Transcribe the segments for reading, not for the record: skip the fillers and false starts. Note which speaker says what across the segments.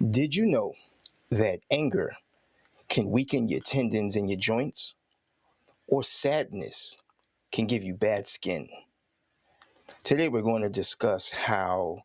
Speaker 1: Did you know that anger can weaken your tendons and your joints? Or sadness can give you bad skin? Today, we're going to discuss how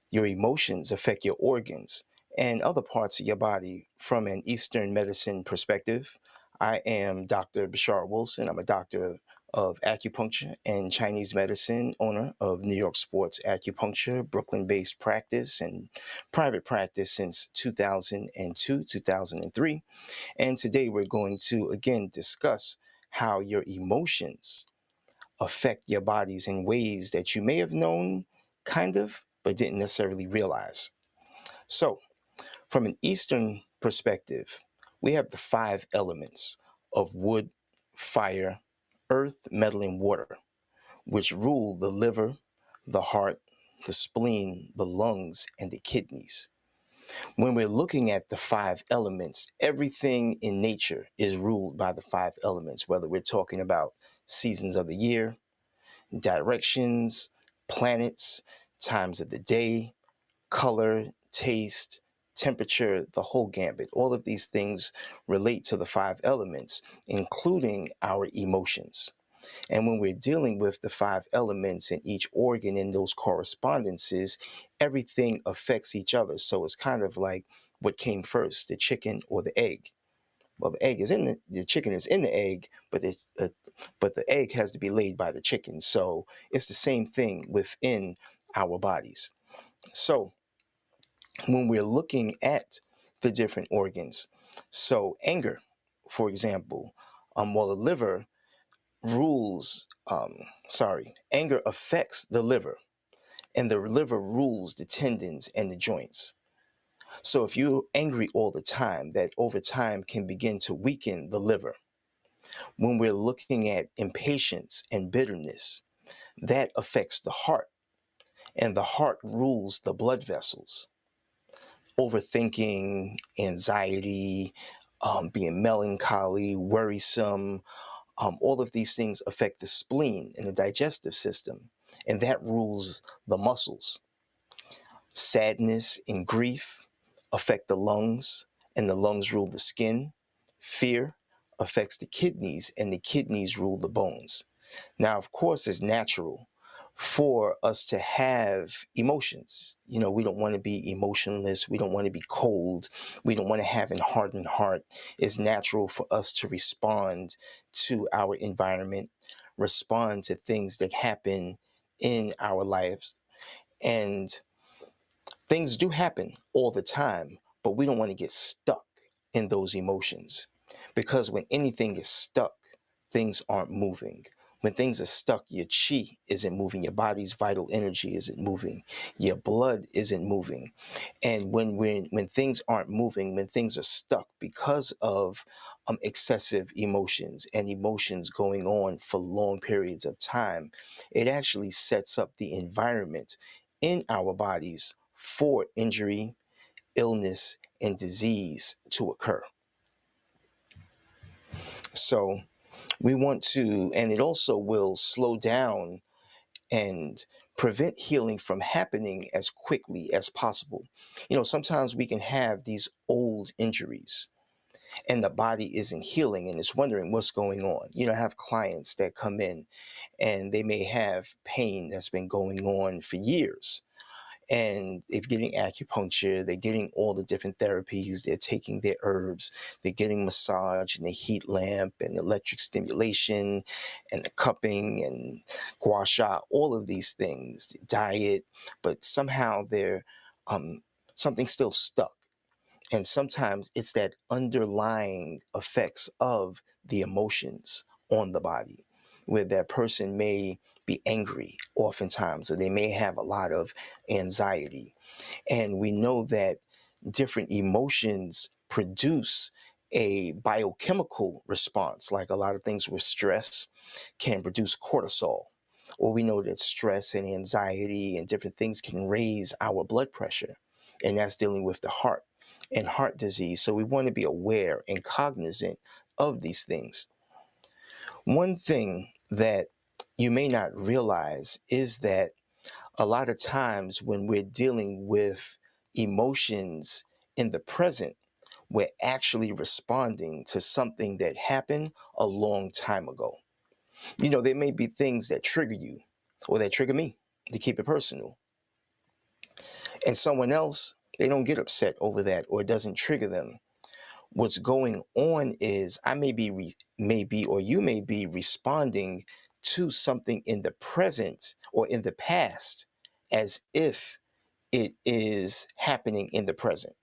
Speaker 1: your emotions affect your organs and other parts of your body from an Eastern medicine perspective. I am Dr. Bashar Wilson. I'm a doctor of acupuncture and Chinese medicine, owner of New York Sports Acupuncture, Brooklyn based practice, and private practice since 2002, 2003. And today we're going to again discuss how your emotions affect your bodies in ways that you may have known, kind of, but didn't necessarily realize. So, from an Eastern perspective, we have the five elements of wood, fire, earth, metal, and water, which rule the liver, the heart, the spleen, the lungs, and the kidneys. When we're looking at the five elements, everything in nature is ruled by the five elements, whether we're talking about seasons of the year, directions, planets, times of the day, color, taste, temperature, the whole gambit. All of these things relate to the five elements, including our emotions. And when we're dealing with the five elements in each organ in those correspondences, everything affects each other. So it's kind of like what came first, the chicken or the egg. Well, the egg is in the chicken is in the egg, but the egg has to be laid by the chicken. So it's the same thing within our bodies. So when we're looking at the different organs, so anger, for example, well, the liver rules, anger affects the liver, and the liver rules the tendons and the joints. So if you're angry all the time, that over time can begin to weaken the liver. When we're looking at impatience and bitterness, that affects the heart, and the heart rules the blood vessels. Overthinking, anxiety, being melancholy, worrisome, all of these things affect the spleen and the digestive system, and that rules the muscles. Sadness and grief affect the lungs, and the lungs rule the skin. Fear affects the kidneys, and the kidneys rule the bones. Now, of course, it's natural for us to have emotions. You know, we don't want to be emotionless. We don't want to be cold. We don't want to have a hardened heart. It's natural for us to respond to our environment, respond to things that happen in our lives. And things do happen all the time, but we don't want to get stuck in those emotions, because when anything is stuck, things aren't moving. When things are stuck, your chi isn't moving, your body's vital energy isn't moving, your blood isn't moving. And when things aren't moving, when things are stuck because of excessive emotions and emotions going on for long periods of time, it actually sets up the environment in our bodies for injury, illness, and disease to occur. So we want to, and it also will slow down and prevent healing from happening as quickly as possible. You know, sometimes we can have these old injuries and the body isn't healing and it's wondering what's going on. You know, I have clients that come in and they may have pain that's been going on for years, and they're getting acupuncture, they're getting all the different therapies, they're taking their herbs, they're getting massage and the heat lamp and electric stimulation and the cupping and gua sha, all of these things, diet, but somehow they're something's still stuck. And sometimes it's that underlying effects of the emotions on the body, where that person may be angry oftentimes, or they may have a lot of anxiety. And we know that different emotions produce a biochemical response, like a lot of things with stress can produce cortisol. Or we know that stress and anxiety and different things can raise our blood pressure, and that's dealing with the heart and heart disease. So we want to be aware and cognizant of these things. One thing that you may not realize is that a lot of times when we're dealing with emotions in the present, we're actually responding to something that happened a long time ago. There may be things that trigger you or that trigger me, to keep it personal. And someone else, they don't get upset over that or it doesn't trigger them. What's going on is I or you may be responding to something in the present or in the past as if it is happening in the present.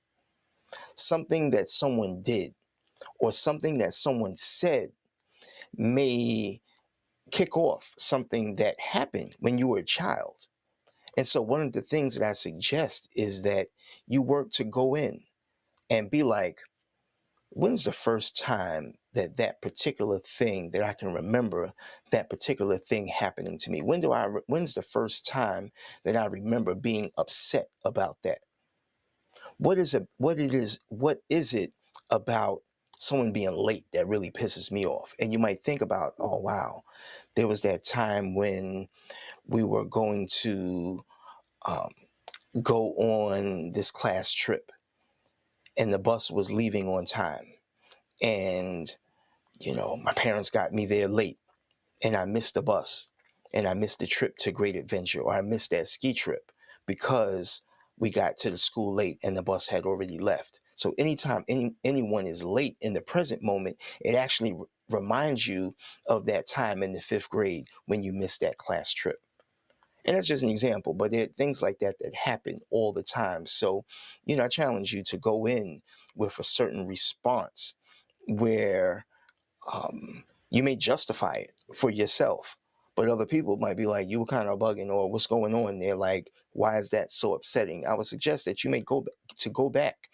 Speaker 1: Something that someone did or something that someone said may kick off something that happened when you were a child. And so one of the things that I suggest is that you work to go in and be like, when's the first time that that particular thing that I can remember, that particular thing happening to me? When's the first time that I remember being upset about that? What is it about someone being late that really pisses me off? And you might think about, oh wow, there was that time when we were going to um, go on this class trip and the bus was leaving on time. And, my parents got me there late and I missed the bus and I missed the trip to Great Adventure, or I missed that ski trip because we got to the school late and the bus had already left. So anytime anyone is late in the present moment, it actually reminds you of that time in the fifth grade when you missed that class trip. And that's just an example, but there are things like that that happen all the time. So, I challenge you to go in with a certain response where you may justify it for yourself, but other people might be like, you were kind of bugging, or what's going on there? Like, why is that so upsetting? I would suggest that you may go back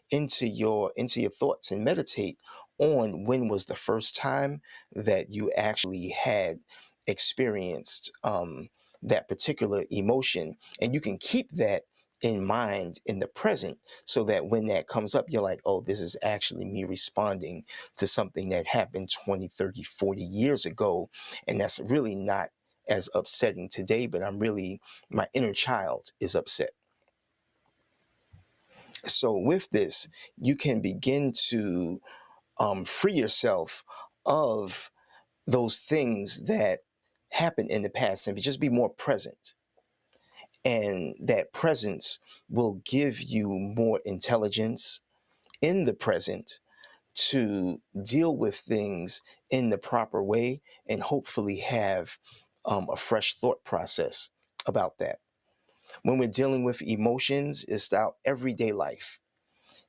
Speaker 1: into your thoughts and meditate on when was the first time that you actually had experienced that particular emotion, and you can keep that in mind in the present so that when that comes up, you're like, oh, this is actually me responding to something that happened 20, 30, 40 years ago. And that's really not as upsetting today, but my inner child is upset. So with this, you can begin to free yourself of those things that happened in the past and just be more present. And that presence will give you more intelligence in the present to deal with things in the proper way and hopefully have a fresh thought process about that. When we're dealing with emotions, it's our everyday life.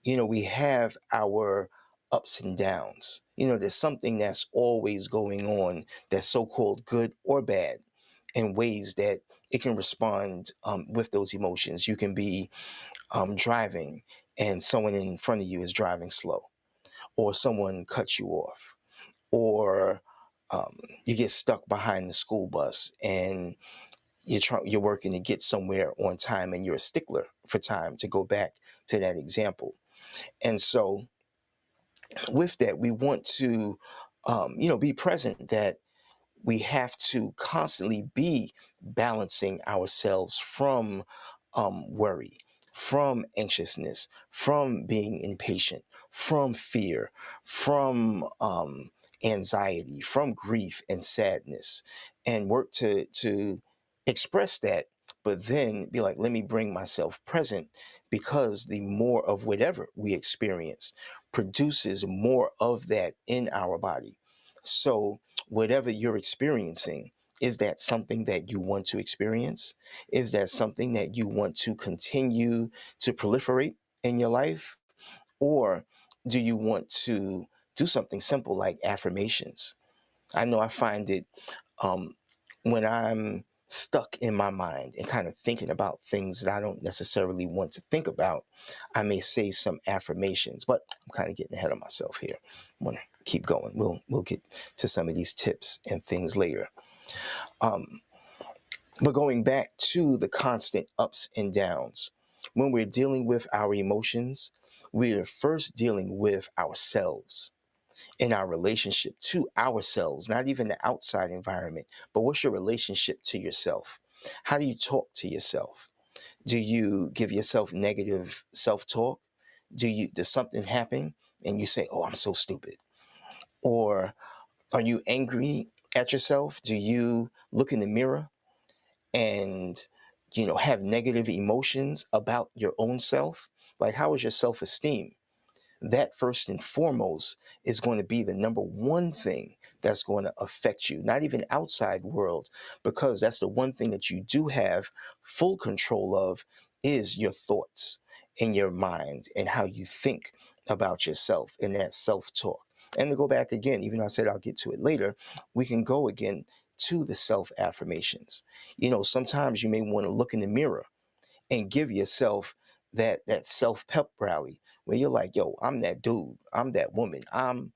Speaker 1: We have our ups and downs. There's something that's always going on that's so-called good or bad in ways that it can respond with those emotions. You can be driving and someone in front of you is driving slow, or someone cuts you off, or you get stuck behind the school bus and you're working to get somewhere on time and you're a stickler for time, to go back to that example. And so with that, we want to be present, that we have to constantly be balancing ourselves from worry, from anxiousness, from being impatient, from fear, from anxiety, from grief and sadness, and work to express that, but then be like, let me bring myself present, because the more of whatever we experience produces more of that in our body. So whatever you're experiencing, is that something that you want to experience? Is that something that you want to continue to proliferate in your life? Or do you want to do something simple like affirmations? I know I find it um, when I'm stuck in my mind and kind of thinking about things that I don't necessarily want to think about, I may say some affirmations, but I'm kind of getting ahead of myself here. I want to keep going. We'll get to some of these tips and things later. But going back to the constant ups and downs, when we're dealing with our emotions, we're first dealing with ourselves in our relationship to ourselves, not even the outside environment, but what's your relationship to yourself? How do you talk to yourself? Do you give yourself negative self-talk? Does something happen and you say, "Oh, I'm so stupid," or are you angry at yourself? Do you look in the mirror and have negative emotions about your own self? Like, how is your self-esteem? That first and foremost is going to be the number one thing that's going to affect you, not even outside world, because that's the one thing that you do have full control of is your thoughts and your mind and how you think about yourself and that self-talk. And to go back again, even though I said I'll get to it later, we can go again to the self affirmations. Sometimes you may want to look in the mirror and give yourself that self pep rally where you're like, yo, I'm that dude, I'm that woman, I'm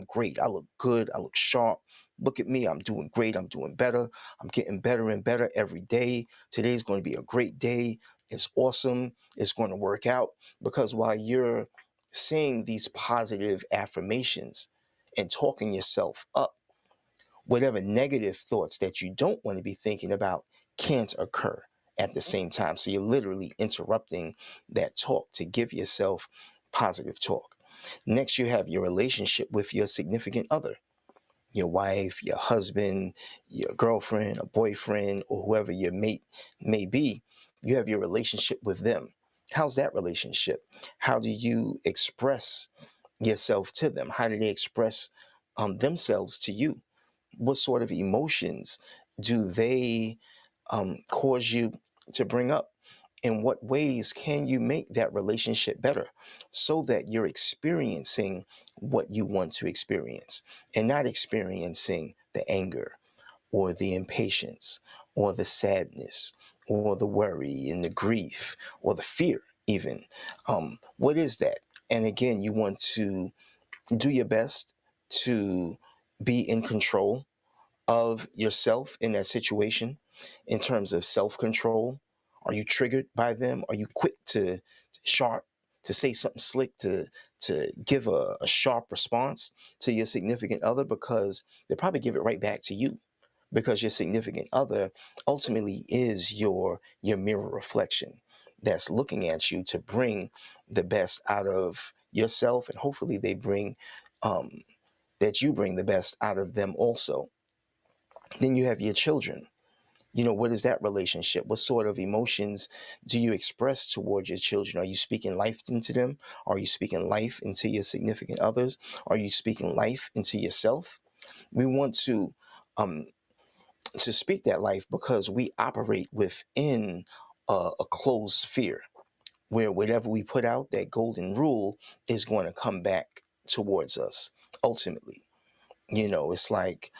Speaker 1: great, I look good, I look sharp. Look at me, I'm doing great, I'm doing better, I'm getting better and better every day. Today's going to be a great day. It's awesome. It's going to work out. Because while you're saying these positive affirmations and talking yourself up, whatever negative thoughts that you don't want to be thinking about can't occur at the same time. So you're literally interrupting that talk to give yourself positive talk. Next, you have your relationship with your significant other, your wife, your husband, your girlfriend, a boyfriend, or whoever your mate may be. You have your relationship with them. How's that relationship? How do you express yourself to them? How do they express themselves to you? What sort of emotions do they cause you to bring up? In what ways can you make that relationship better so that you're experiencing what you want to experience and not experiencing the anger or the impatience or the sadness or the worry and the grief or the fear even? What is that? And again, you want to do your best to be in control of yourself in that situation in terms of self-control. Are you triggered by them? Are you quick to sharp to say something slick, to give a sharp response to your significant other? Because they probably give it right back to you, because your significant other ultimately is your mirror reflection that's looking at you to bring the best out of yourself, and hopefully they bring that you bring the best out of them also. Then you have your children. What is that relationship? What sort of emotions do you express towards your children? Are you speaking life into them? Are you speaking life into your significant others? Are you speaking life into yourself? We want to speak that life because we operate within a closed sphere where whatever we put out, that golden rule is going to come back towards us ultimately. It's like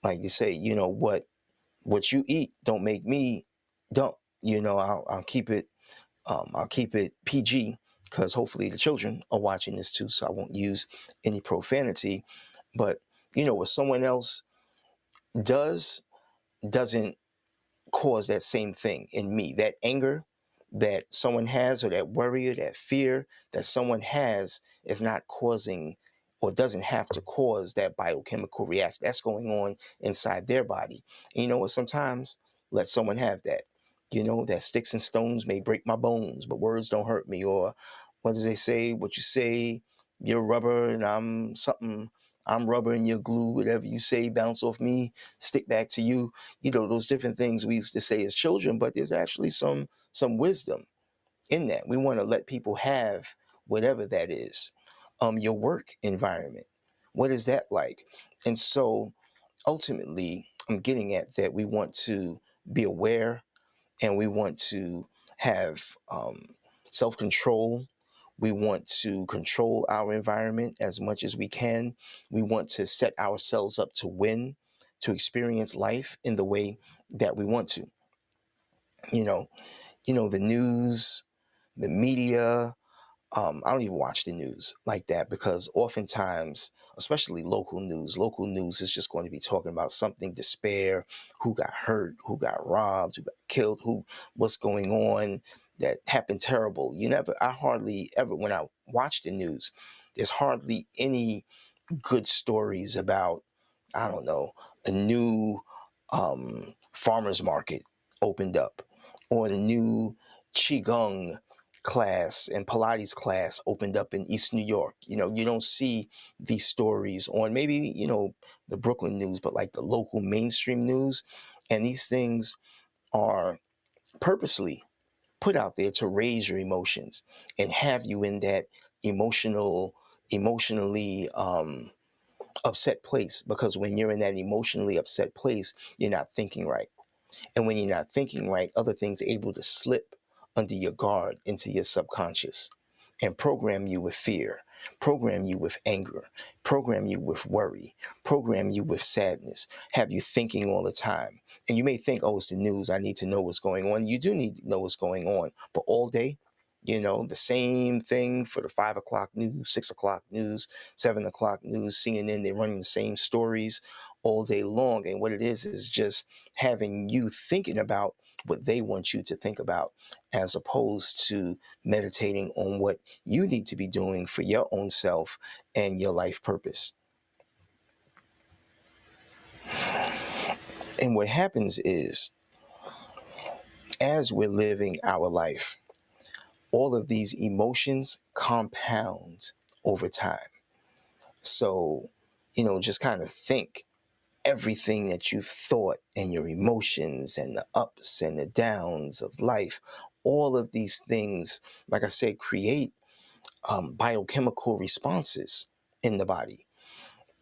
Speaker 1: you say, what you eat don't make me dumb. I'll keep it I'll keep it PG because hopefully the children are watching this too, so I won't use any profanity. But what someone else does doesn't cause that same thing in me. That anger that someone has, or that worry, or that fear that someone has, is not causing or doesn't have to cause that biochemical reaction that's going on inside their body. And what? Sometimes let someone have that. That sticks and stones may break my bones, but words don't hurt me. Or what does they say? What you say, you're rubber and I'm something. I'm rubber and you're glue. Whatever you say, bounce off me, stick back to you. Those different things we used to say as children, but there's actually some wisdom in that. We want to let people have whatever that is. Your work environment, what is that like? And so ultimately, I'm getting at that we want to be aware, and we want to have self-control. We want to control our environment as much as we can. We want to set ourselves up to win, to experience life in the way that we want to. You know, the news, the media. I don't even watch the news like that because oftentimes, especially local news is just going to be talking about something, despair, who got hurt, who got robbed, who got killed, what's going on that happened terrible. I hardly ever, when I watch the news, there's hardly any good stories about, I don't know, a new farmer's market opened up, or the new qigong class and Pilates class opened up in East New York. You don't see these stories on maybe, the Brooklyn news, but like the local mainstream news. And these things are purposely put out there to raise your emotions and have you in that emotionally upset place. Because when you're in that emotionally upset place, you're not thinking right. And when you're not thinking right, other things are able to slip under your guard into your subconscious and program you with fear, program you with anger, program you with worry, program you with sadness, have you thinking all the time. And you may think, oh, it's the news. I need to know what's going on. You do need to know what's going on. But all day, the same thing for the 5 o'clock news, 6 o'clock news, 7 o'clock news, CNN, they're running the same stories all day long. And what it is just having you thinking about what they want you to think about, as opposed to meditating on what you need to be doing for your own self and your life purpose. And what happens is, as we're living our life, all of these emotions compound over time. So, just kind of think everything that you've thought and your emotions and the ups and the downs of life, all of these things, like I said, create biochemical responses in the body.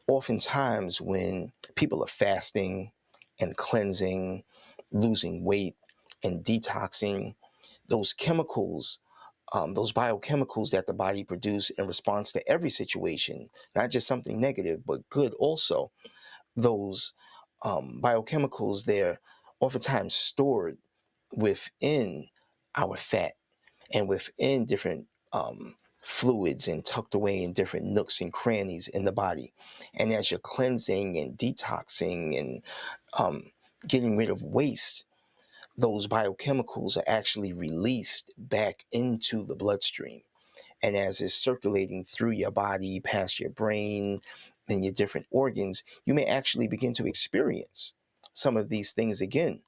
Speaker 1: Oftentimes, when people are fasting and cleansing, losing weight and detoxing, those chemicals, those biochemicals that the body produces in response to every situation, not just something negative, but good also, those biochemicals, they're oftentimes stored within our fat and within different fluids and tucked away in different nooks and crannies in the body. And as you're cleansing and detoxing and getting rid of waste, those biochemicals are actually released back into the bloodstream. And as it's circulating through your body, past your brain and your different organs, you may actually begin to experience some of these things again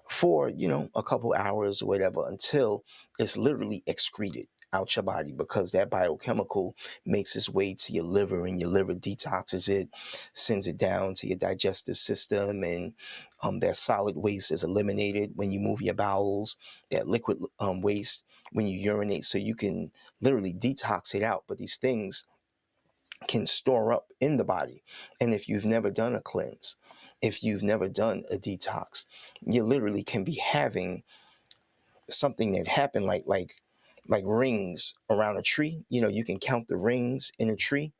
Speaker 1: for, a couple hours or whatever, until it's literally excreted out your body, because that biochemical makes its way to your liver, and your liver detoxes it, sends it down to your digestive system, and that solid waste is eliminated when you move your bowels, that liquid waste when you urinate, so you can literally detox it out. But these things can store up in the body. And if you've never done a cleanse, if you've never done a detox, you literally can be having something that happened like rings around a tree. You can count the rings in a tree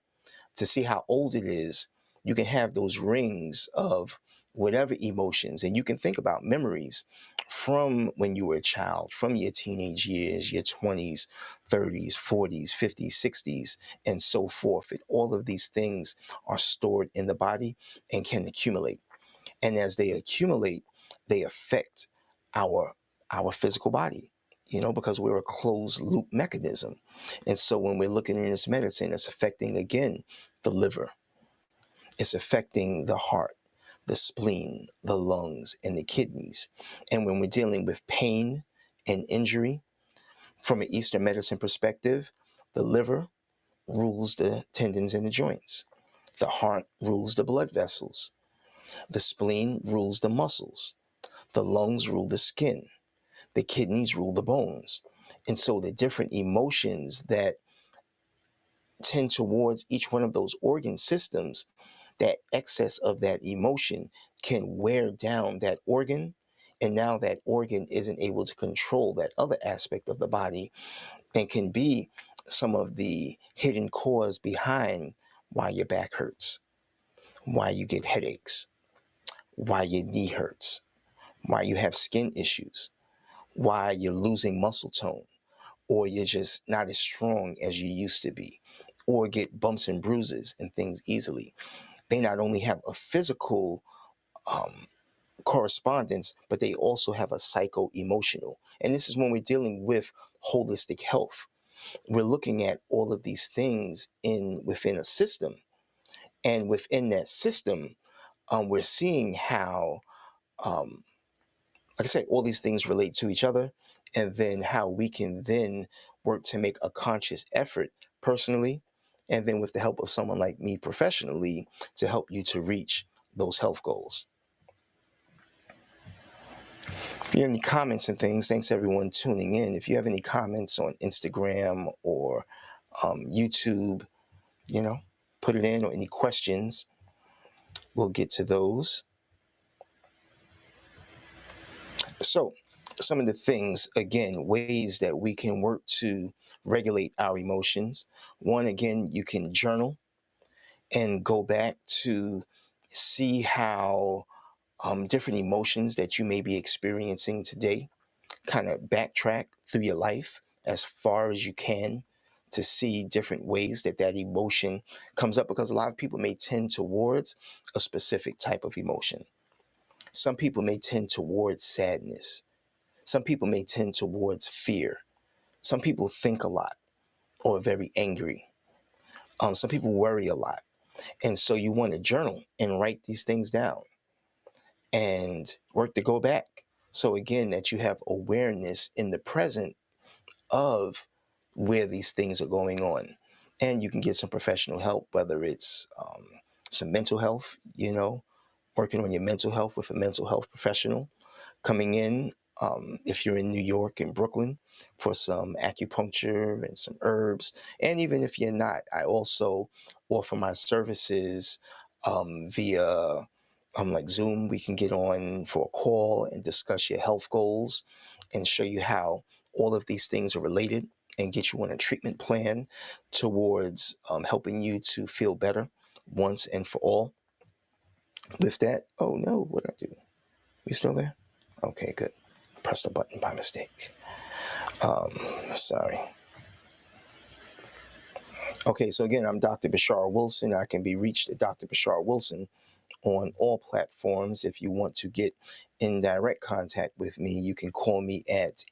Speaker 1: to see how old it is. You can have those rings of whatever emotions, and you can think about memories from when you were a child, from your teenage years, your 20s, 30s, 40s, 50s, 60s, and so forth. And all of these things are stored in the body and can accumulate. And as they accumulate, they affect our our physical body, because we're a closed loop mechanism. And so when we're looking in this medicine, it's affecting again the liver, it's affecting the heart, the spleen, the lungs, and the kidneys. And when we're dealing with pain and injury, from an Eastern medicine perspective, the liver rules the tendons and the joints. The heart rules the blood vessels. The spleen rules the muscles. The lungs rule the skin. The kidneys rule the bones. And so the different emotions that tend towards each one of those organ systems, that excess of that emotion can wear down that organ. And now that organ isn't able to control that other aspect of the body, and can be some of the hidden cause behind why your back hurts, why you get headaches, why your knee hurts, why you have skin issues, why you're losing muscle tone, or you're just not as strong as you used to be, or get bumps and bruises and things easily. They not only have a physical correspondence, but they also have a psycho-emotional. And this is when we're dealing with holistic health. We're looking at all of these things within a system. And within that system, we're seeing how, like I said, all these things relate to each other. and then how we can then work to make a conscious effort personally, and then with the help of someone like me professionally to help you to reach those health goals. If you have any comments and things, thanks everyone tuning in. If you have any comments on Instagram or YouTube, put it in, or any questions, we'll get to those. So, some of the things, again, ways that we can work to regulate our emotions. One, again, you can journal and go back to see how different emotions that you may be experiencing today, kind of backtrack through your life as far as you can to see different ways that that emotion comes up, because a lot of people may tend towards a specific type of emotion. Some people may tend towards sadness. Some people may tend towards fear. Some people think a lot or are very angry. Some people worry a lot. And so you want to journal and write these things down and work to go back. So again, that you have awareness in the present of where these things are going on. And you can get some professional help, whether it's some mental health, working on your mental health with a mental health professional, coming in, if you're in New York and Brooklyn, for some acupuncture and some herbs. And even if you're not, I also offer my services via like Zoom. We can get on for a call and discuss your health goals and show you how all of these things are related and get you on a treatment plan towards helping you to feel better once and for all. With that, oh no, what did I do? You still there? Okay, good. Pressed the button by mistake. Sorry. Okay, so again, I'm Dr. Bashar Wilson. I can be reached at Dr. Bashar Wilson on all platforms. If you want to get in direct contact with me, you can call me at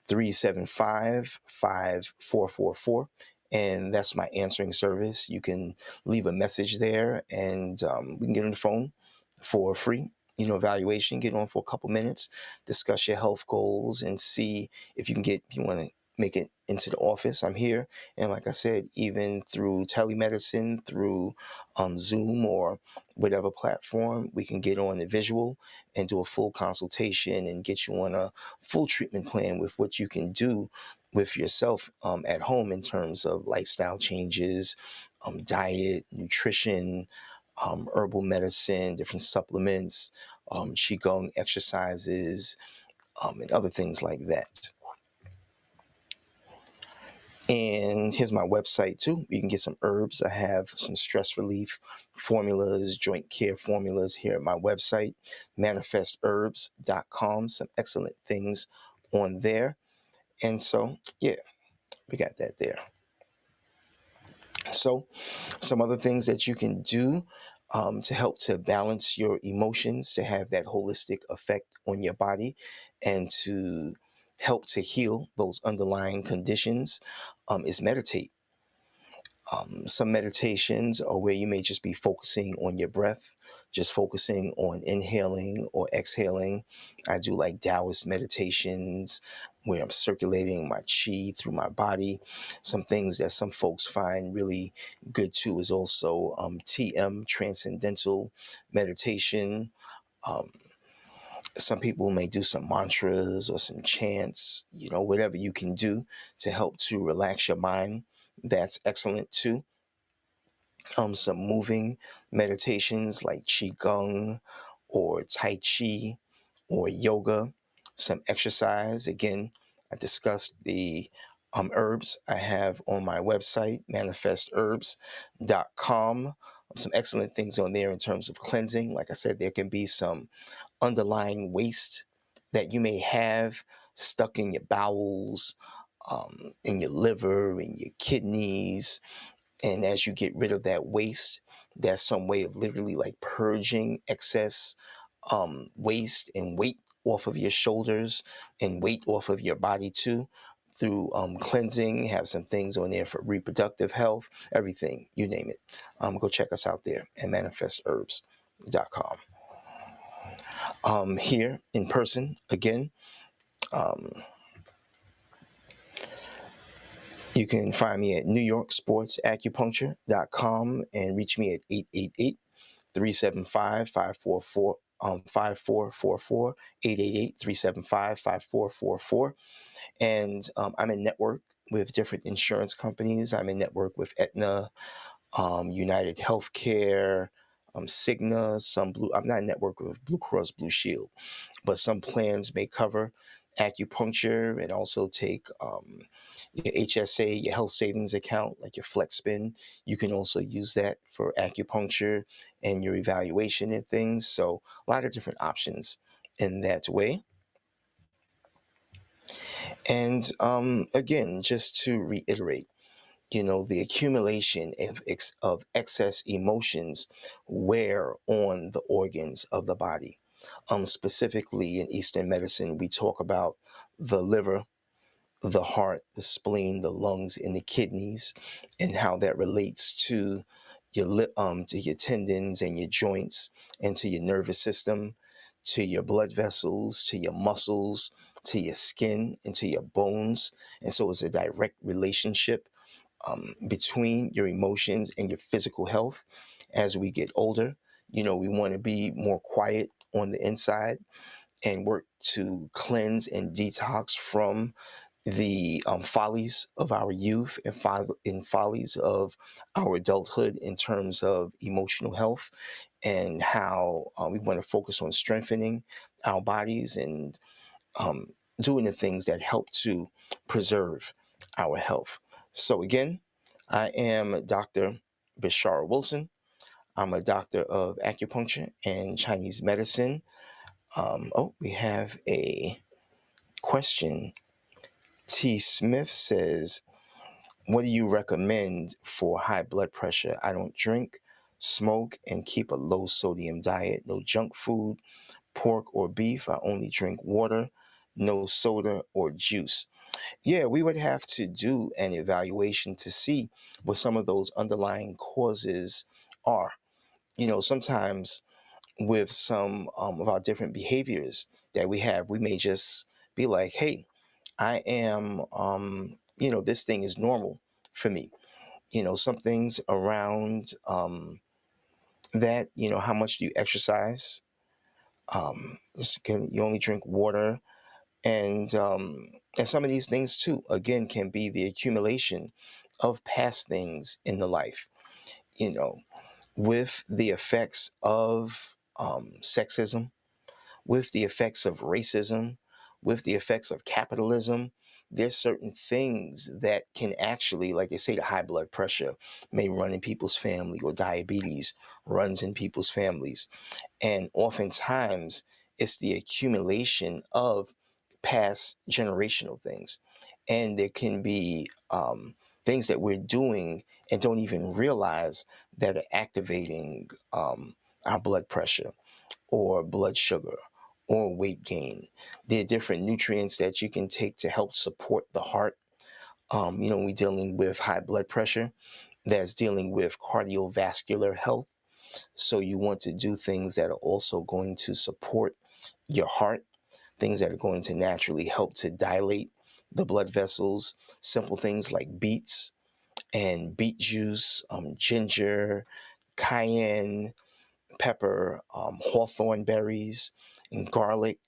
Speaker 1: 888-375-5444. And that's my answering service. You can leave a message there, and we can get on the phone for free, evaluation, get on for a couple minutes, discuss your health goals, and see if you want to make it into the office. I'm here. And like I said, even through telemedicine, through Zoom or whatever platform, we can get on the visual and do a full consultation and get you on a full treatment plan with what you can do with yourself at home in terms of lifestyle changes, diet, nutrition, herbal medicine, different supplements, qigong exercises, and other things like that. And here's my website too. You can get some herbs. I have some stress relief formulas, joint care formulas here at my website, manifestherbs.com. Some excellent things on there. And so, yeah, we got that there. So, some other things that you can do to help to balance your emotions, to have that holistic effect on your body, and to help to heal those underlying conditions is meditate. Some meditations are where you may just be focusing on your breath, just focusing on inhaling or exhaling. I do like Taoist meditations where I'm circulating my chi through my body. Some things that some folks find really good too is also TM, transcendental meditation. Um, some people may do some mantras or some chants, whatever you can do to help to relax your mind. That's excellent too. Some moving meditations like qigong or tai chi or yoga, some exercise. Again, I discussed the herbs I have on my website, manifestherbs.com. Some excellent things on there in terms of cleansing. Like I said, there can be some underlying waste that you may have stuck in your bowels, in your liver, in your kidneys, and as you get rid of that waste, that's some way of literally like purging excess waste and weight off of your shoulders and weight off of your body too, through cleansing. Have some things on there for reproductive health, everything, you name it. Go check us out there at manifestherbs.com. Here in person, again, You can find me at newyorksportsacupuncture.com and reach me at 888-375-544 5444 888-375-5444. And I'm in network with different insurance companies. I'm in network with Aetna, United Healthcare, Cigna, some Blue. I'm not in network with Blue Cross Blue Shield, but some plans may cover acupuncture and also take your HSA, your health savings account, like your FlexSpin. You can also use that for acupuncture and your evaluation and things. So a lot of different options in that way. And again, just to reiterate, the accumulation of excess emotions wear on the organs of the body. Specifically in Eastern medicine, we talk about the liver, the heart, the spleen, the lungs, and the kidneys, and how that relates to your tendons and your joints, and to your nervous system, to your blood vessels, to your muscles, to your skin, and to your bones. And so it's a direct relationship between your emotions and your physical health. As we get older, we want to be more quiet on the inside and work to cleanse and detox from the follies of our youth and follies of our adulthood in terms of emotional health, and how we want to focus on strengthening our bodies and um, doing the things that help to preserve our health. So again, I am Dr. Bashar Wilson. I'm a doctor of acupuncture and Chinese medicine. We have a question. T. Smith says, what do you recommend for high blood pressure? I don't drink, smoke, and keep a low sodium diet. No junk food, pork or beef. I only drink water, no soda or juice. Yeah, we would have to do an evaluation to see what some of those underlying causes are. Sometimes with some of our different behaviors that we have, we may just be like, hey, I am, this thing is normal for me. Some things around that, how much do you exercise? You only drink water? And some of these things too, again, can be the accumulation of past things in the life, you know, with the effects of sexism, with the effects of racism, with the effects of capitalism. There's certain things that can actually, like they say, the high blood pressure may run in people's family, or diabetes runs in people's families. And oftentimes it's the accumulation of past generational things. And there can be things that we're doing and don't even realize that are activating our blood pressure or blood sugar or weight gain. There are different nutrients that you can take to help support the heart. We're dealing with high blood pressure, that's dealing with cardiovascular health. So you want to do things that are also going to support your heart, things that are going to naturally help to dilate the blood vessels. Simple things like beets and beet juice, ginger, cayenne pepper, hawthorn berries, and garlic.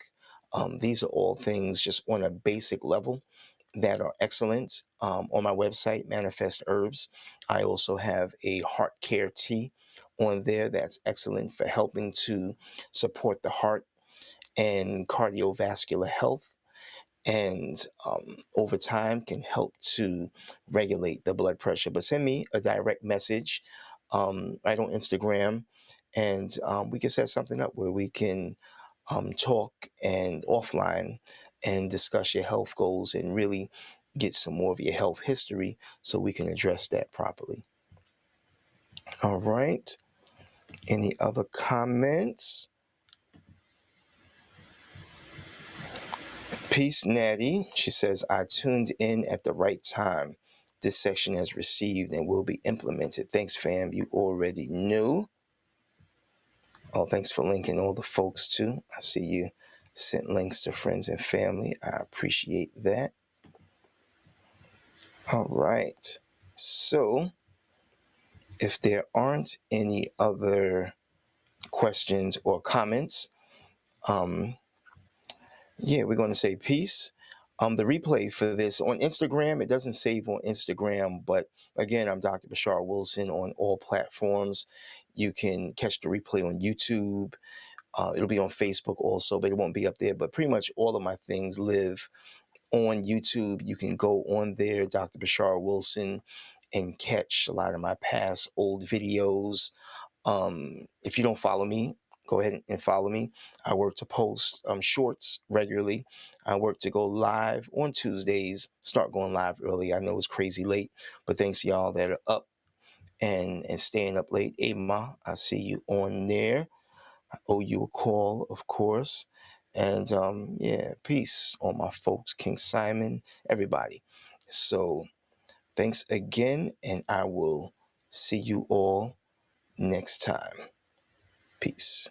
Speaker 1: These are all things just on a basic level that are excellent. On my website, Manifest Herbs, I also have a heart care tea on there that's excellent for helping to support the heart and cardiovascular health, and over time can help to regulate the blood pressure. But send me a direct message right on Instagram, and we can set something up where we can talk and offline and discuss your health goals and really get some more of your health history so we can address that properly. All right. Any other comments? Peace, Natty. She says, I tuned in at the right time. This section has received and will be implemented. Thanks, fam. You already knew. Oh, thanks for linking all the folks, too. I see you sent links to friends and family. I appreciate that. All right. So, if there aren't any other questions or comments, um, yeah, we're going to say peace. The replay for this on Instagram, it doesn't save on Instagram, but again, I'm Dr. Bashar Wilson on all platforms. You can catch the replay on YouTube. It'll be on Facebook also, but it won't be up there. But pretty much all of my things live on YouTube. You can go on there, Dr. Bashar Wilson, and catch a lot of my past old videos. If you don't follow me, go ahead and follow me. I work to post shorts regularly. I work to go live on Tuesdays, start going live early. I know it's crazy late, but thanks to y'all that are up and staying up late. Ema, I see you on there. I owe you a call, of course. And yeah, peace on my folks, King Simon, everybody. So thanks again, and I will see you all next time. Peace.